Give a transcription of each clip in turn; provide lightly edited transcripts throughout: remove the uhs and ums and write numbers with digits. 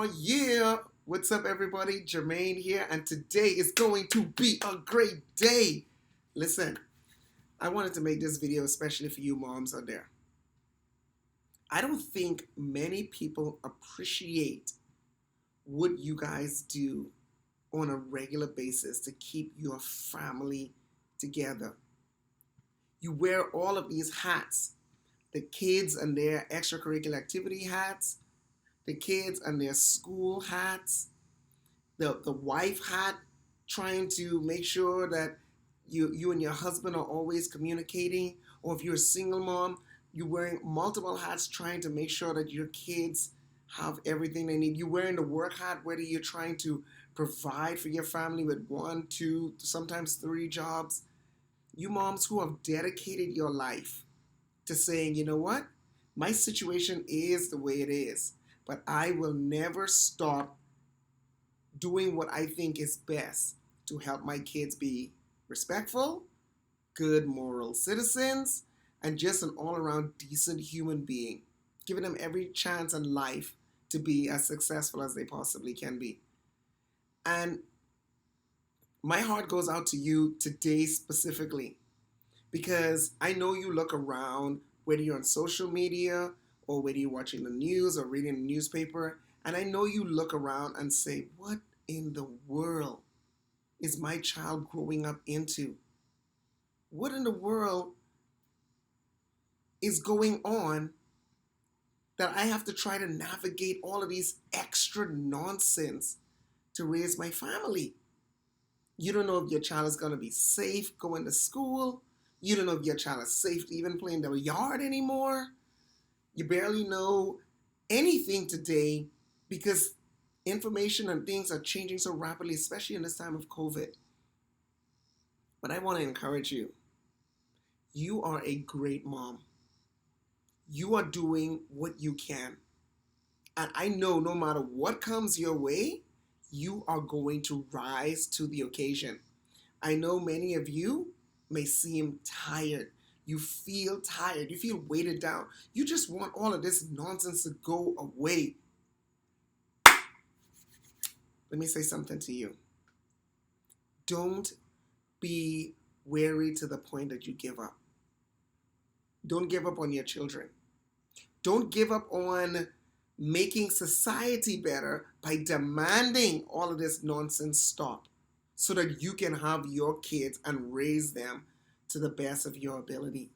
Oh yeah, what's up everybody? Jermaine here, and today is going to be a great day. Listen, I wanted to make this video especially for you moms out there. I don't think many people appreciate what you guys do on a regular basis to keep your family together. You wear all of these hats, the kids and their extracurricular activity hats, the kids and their school hats, the wife hat, trying to make sure that you and your husband are always communicating, or if you're a single mom, you're wearing multiple hats trying to make sure that your kids have everything they need. You're wearing the work hat, whether you're trying to provide for your family with one, two, sometimes three jobs. You moms who have dedicated your life to saying, you know what, my situation is the way it is, but I will never stop doing what I think is best to help my kids be respectful, good moral citizens, and just an all around decent human being, giving them every chance in life to be as successful as they possibly can be. And my heart goes out to you today specifically because I know you look around, whether you're on social media or whether you're watching the news or reading the newspaper, and I know you look around and say, what in the world is my child growing up into? What in the world is going on that I have to try to navigate all of these extra nonsense to raise my family? You don't know if your child is going to be safe going to school. You don't know if your child is safe to even play in the yard anymore. You barely know anything today because information and things are changing so rapidly, especially in this time of COVID. But I want to encourage you. You are a great mom. You are doing what you can. And I know no matter what comes your way, you are going to rise to the occasion. I know many of you may seem tired. You feel tired. You feel weighted down. You just want all of this nonsense to go away. Let me say something to you. Don't be weary to the point that you give up. Don't give up on your children. Don't give up on making society better by demanding all of this nonsense stop so that you can have your kids and raise them to the best of your ability.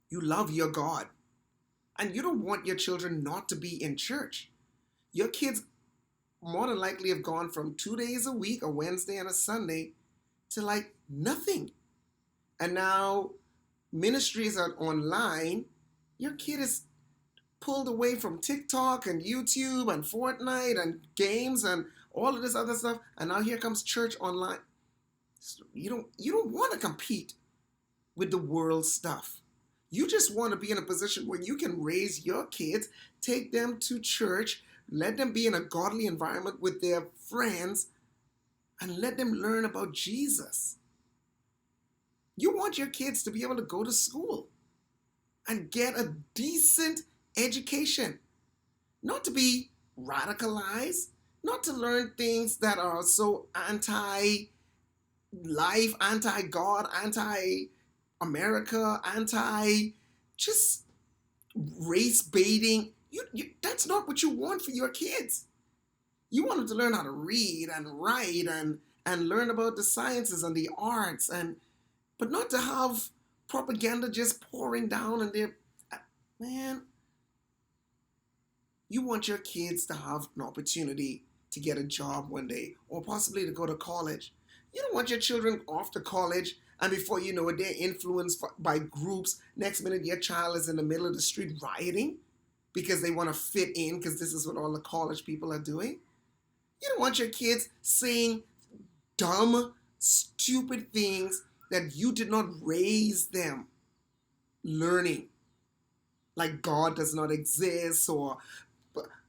You love your God, and you don't want your children not to be in church. Your kids more than likely have gone from 2 days a week, a Wednesday and a Sunday, to like nothing. And now ministries are online. Your kid is pulled away from TikTok and YouTube and Fortnite and games and all of this other stuff, and now here comes church online. You don't want to compete with the world stuff. You just want to be in a position where you can raise your kids, take them to church, let them be in a godly environment with their friends, and let them learn about Jesus. You want your kids to be able to go to school and get a decent education, not to be radicalized, not to learn things that are so anti-life, anti-God, anti-America, just race baiting. That's not what you want for your kids. You want them to learn how to read and write and learn about the sciences and the arts, but not to have propaganda just pouring down on their, man. You want your kids to have an opportunity to get a job one day or possibly to go to college. You don't want your children off to college and before you know it, they're influenced by groups. Next minute, your child is in the middle of the street rioting because they want to fit in because this is what all the college people are doing. You don't want your kids saying dumb, stupid things that you did not raise them learning. Like God does not exist, or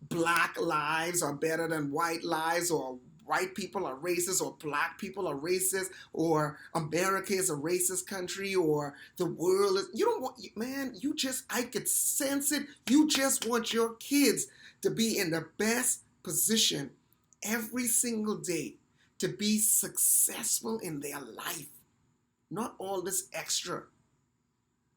black lives are better than white lives, or white people are racist, or black people are racist, or America is a racist country, or the world is, you don't want, man, I could sense it. You just want your kids to be in the best position every single day to be successful in their life. Not all this extra.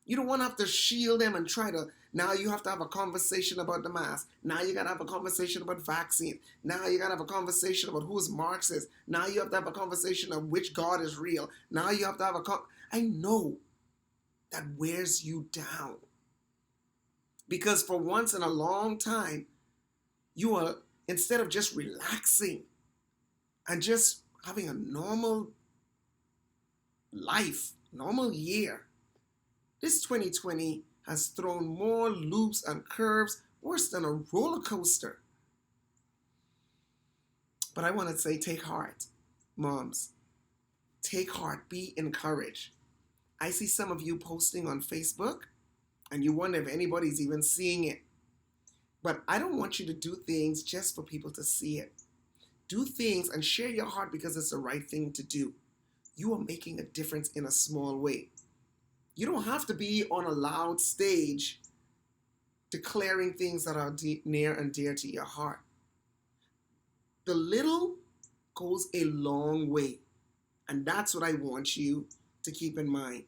You don't want to have to shield them and try to, now you have to have a conversation about the mask. Now you got to have a conversation about vaccine. Now you got to have a conversation about who's Marxist. Now you have to have a conversation of which God is real. Now you have to have I know that wears you down. Because for once in a long time, you are, instead of just relaxing and just having a normal life, normal year, this 2020 has thrown more loops and curves worse than a roller coaster. But I want to say, take heart, moms. Take heart, be encouraged. I see some of you posting on Facebook, and you wonder if anybody's even seeing it. But I don't want you to do things just for people to see it. Do things and share your heart because it's the right thing to do. You are making a difference in a small way. You don't have to be on a loud stage declaring things that are near and dear to your heart. The little goes a long way. And that's what I want you to keep in mind.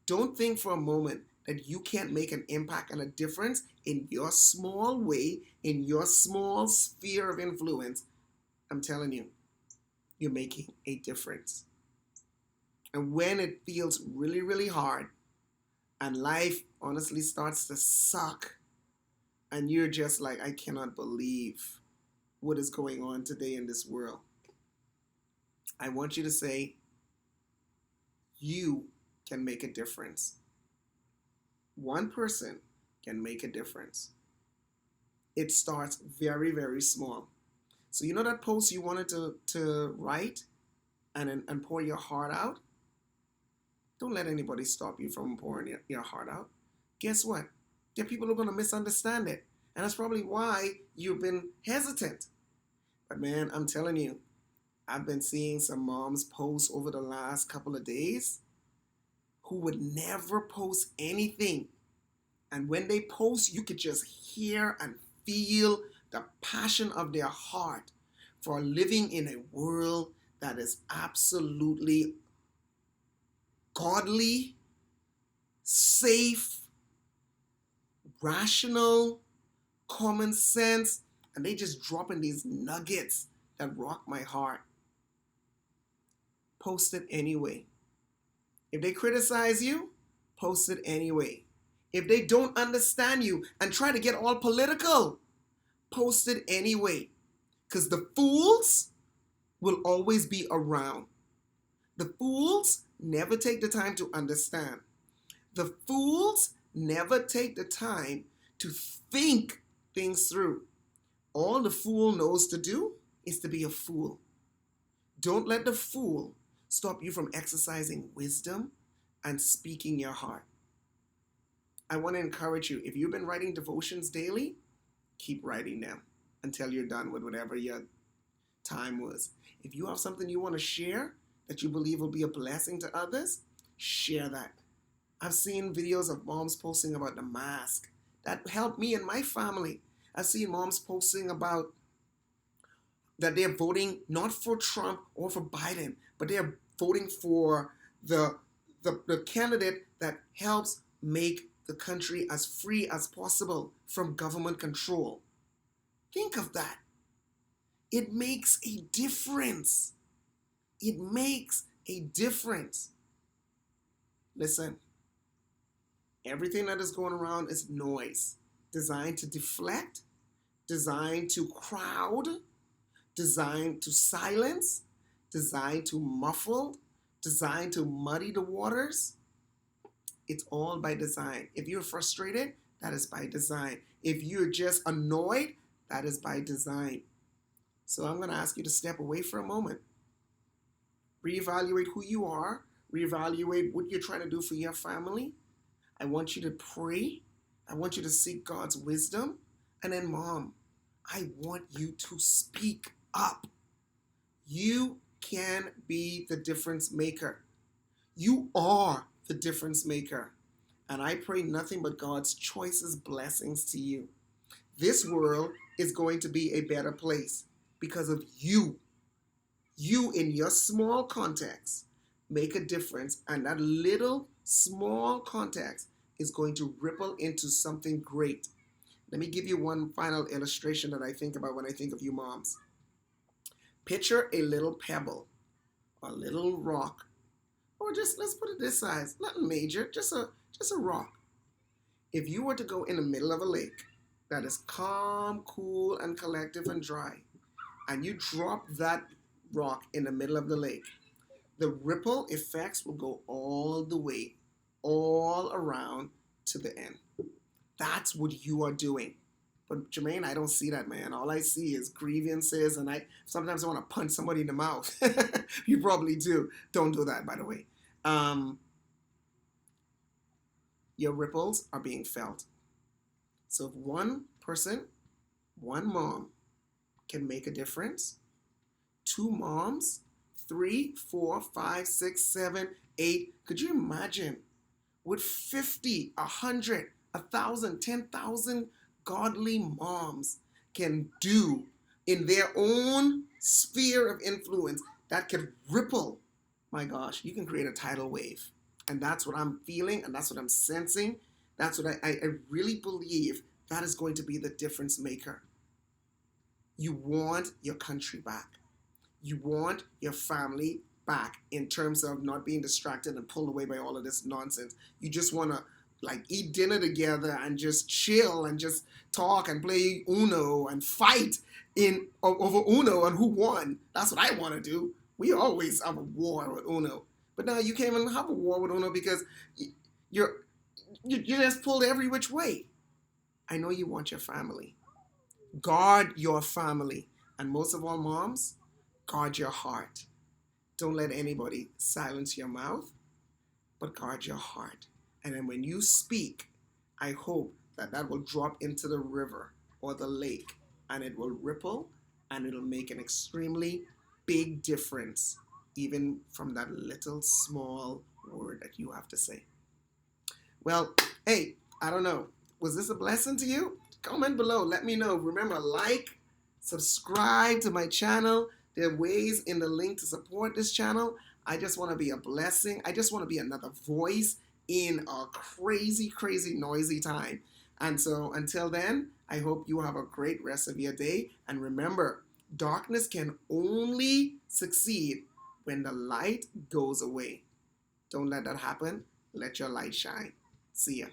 Don't think for a moment that you can't make an impact and a difference in your small way, in your small sphere of influence. I'm telling you, you're making a difference. And when it feels really, really hard and life honestly starts to suck and you're just like, I cannot believe what is going on today in this world, I want you to say, you can make a difference. One person can make a difference. It starts very, very small. So you know that post you wanted to write and pour your heart out? Don't let anybody stop you from pouring your heart out. Guess what? There are people who are going to misunderstand it. And that's probably why you've been hesitant. But man, I'm telling you, I've been seeing some moms post over the last couple of days who would never post anything. And when they post, you could just hear and feel the passion of their heart for living in a world that is absolutely godly, safe, rational, common sense, and they just drop in these nuggets that rock my heart. Post it anyway. If they criticize you, post it anyway. If they don't understand you and try to get all political, post it anyway. Because the fools will always be around. The fools never take the time to understand. The fools never take the time to think things through. All the fool knows to do is to be a fool. Don't let the fool stop you from exercising wisdom and speaking your heart. I want to encourage you, if you've been writing devotions daily, keep writing them until you're done with whatever your time was. If you have something you want to share that you believe will be a blessing to others, share that. I've seen videos of moms posting about the mask. That helped me and my family. I've seen moms posting about that they're voting not for Trump or for Biden, but they're voting for the candidate that helps make the country as free as possible from government control. Think of that. It makes a difference. It makes a difference. Listen, everything that is going around is noise, designed to deflect, designed to crowd, designed to silence, designed to muffle, designed to muddy the waters. It's all by design. If you're frustrated, that is by design. If you're just annoyed, that is by design. So I'm going to ask you to step away for a moment. Reevaluate who you are. Reevaluate what you're trying to do for your family. I want you to pray. I want you to seek God's wisdom. And then, Mom, I want you to speak up. You can be the difference maker. You are the difference maker. And I pray nothing but God's choicest blessings to you. This world is going to be a better place because of you. You, in your small context, make a difference, and that little small context is going to ripple into something great. Let me give you one final illustration that I think about when I think of you moms. Picture a little pebble, a little rock, or just let's put it this size, nothing major, just a rock. If you were to go in the middle of a lake that is calm, cool, and collective and dry, and you drop that rock in the middle of the lake, the ripple effects will go all the way, all around to the end. That's what you are doing. But Jermaine, I don't see that, man. All I see is grievances, and I sometimes I want to punch somebody in the mouth. You probably do. Don't do that, by the way. Um, your ripples are being felt. So if one person, one mom, can make a difference, two moms, 3, 4, 5, 6, 7, 8. Could you imagine what 50, 100, 1,000, 10,000 godly moms can do in their own sphere of influence that could ripple? My gosh, you can create a tidal wave. And that's what I'm feeling, and that's what I'm sensing. That's what I really believe that is going to be the difference maker. You want your country back. You want your family back in terms of not being distracted and pulled away by all of this nonsense. You just want to like eat dinner together and just chill and just talk and play Uno and fight in over Uno and who won. That's what I want to do. We always have a war with Uno. But now you can't even have a war with Uno because you're just pulled every which way. I know you want your family. Guard your family. And most of all, moms, guard your heart. Don't let anybody silence your mouth, but guard your heart. And then when you speak, I hope that that will drop into the river or the lake, and it will ripple, and it'll make an extremely big difference, even from that little small word that you have to say. Well, hey, I don't know. Was this a blessing to you? Comment below. Let me know. Remember, like, subscribe to my channel. There are ways in the link to support this channel. I just want to be a blessing. I just want to be another voice in a crazy, crazy, noisy time. And so until then, I hope you have a great rest of your day. And remember, darkness can only succeed when the light goes away. Don't let that happen. Let your light shine. See ya.